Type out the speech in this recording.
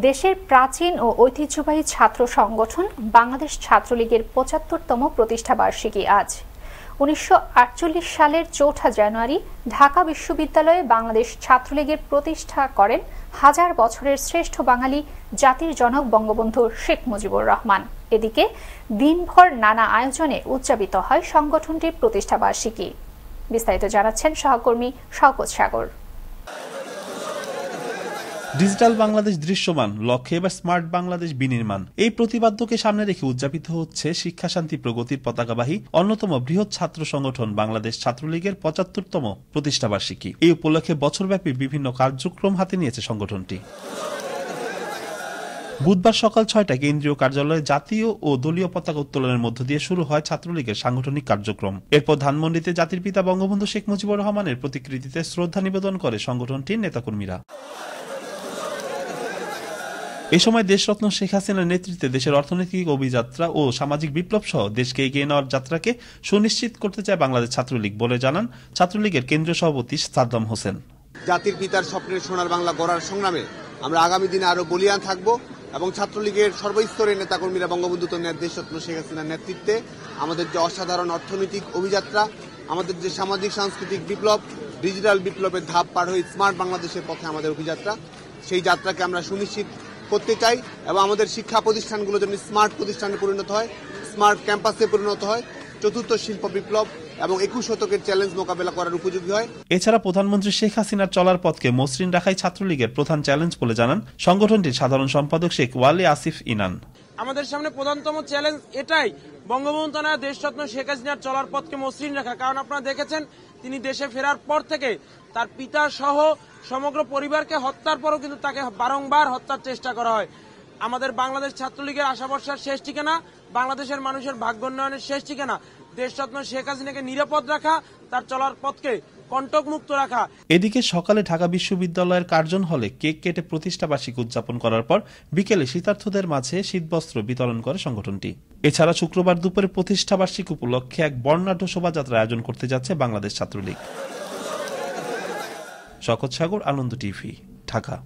দেশের প্রাচীন ও ঐতিহ্যবাহী ছাত্র সংগঠন বাংলাদেশ ছাত্রলীগের ৭৫তম প্রতিষ্ঠাবার্ষিকী আজ। ১৯৪৮ সালের ৪ জানুয়ারি ঢাকা বিশ্ববিদ্যালয়ে বাংলাদেশ ছাত্রলীগের প্রতিষ্ঠা করেন হাজার বছরের শ্রেষ্ঠ বাঙালি জাতির জনক বঙ্গবন্ধু শেখ মুজিবুর রহমান। এদিকে দিনভর নানা আয়োজনে উদযাপিত হয় সংগঠনটির প্রতিষ্ঠাবার্ষিকী। বিস্তারিত জানাচ্ছেন সহকর্মী শওকত সাগর। ডিজিটাল বাংলাদেশ দৃশ্যমান, লক্ষ্যে এবার স্মার্ট বাংলাদেশ বিনির্মাণ, এই প্রতিপাদ্যকে সামনে রেখে উদযাপিত হচ্ছে শিক্ষা শান্তি প্রগতির পতাকাবাহী অন্যতম বৃহৎ ছাত্র সংগঠন বাংলাদেশ ছাত্রলীগের ৭৫তম প্রতিষ্ঠাবার্ষিকী। এই উপলক্ষে বছরব্যাপী বিভিন্ন কার্যক্রম হাতে নিয়েছে সংগঠনটি। বুধবার সকাল ৬টায় কেন্দ্রীয় কার্যালয়ে জাতীয় ও দলীয় পতাকা উত্তোলনের মধ্য দিয়ে শুরু হয় ছাত্রলীগের সাংগঠনিক কার্যক্রম। এরপর ধানমন্ডিতে জাতির পিতা বঙ্গবন্ধু শেখ মুজিবুর রহমানের প্রতিকৃতিতে শ্রদ্ধা নিবেদন করে সংগঠনটির নেতাকর্মীরা। এ সময় দেশরত্ন শেখ হাসিনার নেতৃত্বে দেশের অর্থনৈতিক অভিযাত্রা ও সামাজিক বিপ্লব সহ দেশকে এগিয়ে নেওয়ার যাত্রাকে সুনিশ্চিত করতে চায় বাংলাদেশ ছাত্রলীগ বলে জানান ছাত্রলীগের কেন্দ্রীয় সভাপতি সাদ্দাম হোসেন। জাতির পিতার স্বপ্নের সোনার বাংলা গড়ার সংগ্রামে আমরা আগামী দিনে আরো বলিয়ান থাকব এবং ছাত্রলীগের সর্বস্তরের নেতাকর্মীরা বঙ্গবন্ধু দেশরত্ন শেখ হাসিনার নেতৃত্বে আমাদের যে অসাধারণ অর্থনৈতিক অভিযাত্রা, আমাদের যে সামাজিক সাংস্কৃতিক বিপ্লব, ডিজিটাল বিপ্লবের ধাপ পার হয়ে স্মার্ট বাংলাদেশের পথে আমাদের অভিযাত্রা, সেই যাত্রাকে আমরা সুনিশ্চিত করতে চাই এবং আমাদের শিক্ষা প্রতিষ্ঠানগুলো যেন স্মার্ট প্রতিষ্ঠানে পরিণত হয়, স্মার্ট ক্যাম্পাসে পরিণত হয়, চতুর্থ শিল্প বিপ্লব এবং ২১ শতকের চ্যালেঞ্জ মোকাবেলা করার উপযোগী হয়। এছাড়া প্রধানমন্ত্রী শেখ হাসিনার চলার পথকে মসৃণ রাখাই ছাত্রলীগের প্রধান চ্যালেঞ্জ বলে জানান সংগঠনটির সাধারণ সম্পাদক শেখ ওয়ালি আসিফ ইনান। আমাদের সামনে প্রধানতম চ্যালেঞ্জ এটাই, বঙ্গবন্ধু দেশরত্ন শেখ হাসিনার চলার পথকে মসৃণ রাখা। কারণ আপনারা দেখেছেন তিনি দেশে ফেরার পর থেকে তার পিতা সহ সমগ্র পরিবারকে হত্যার পরও কিন্তু তাকে বারংবার হত্যার চেষ্টা করা হয়। আমাদের বাংলাদেশ ছাত্রলীগের আশা ভরসার শেষ ঠিকানা, বাংলাদেশের মানুষের ভাগ্যোন্নয়নের শেষ ঠিকানা দেশরত্ন শেখ হাসিনাকে নিরাপদ রাখা, তার চলার পথকে কণ্টকমুক্ত রাখা। এদিকে সকালে ঢাকা বিশ্ববিদ্যালয়ের কার্জন হলে কেক কেটে প্রতিষ্ঠাবার্ষিকী উদযাপন করার পর বিকেলে শীতার্থদের মাঝে শীতবস্ত্র বিতরণ করে সংগঠনটি। এছাড়া শুক্রবার দুপুরে প্রতিষ্ঠাবার্ষিকী উপলক্ষে এক বর্ণাঢ্য শোভাযাত্রা আয়োজন করতে যাচ্ছে বাংলাদেশ ছাত্রলীগ। শওকত সাগর, আনন্দ টিভি, ঢাকা।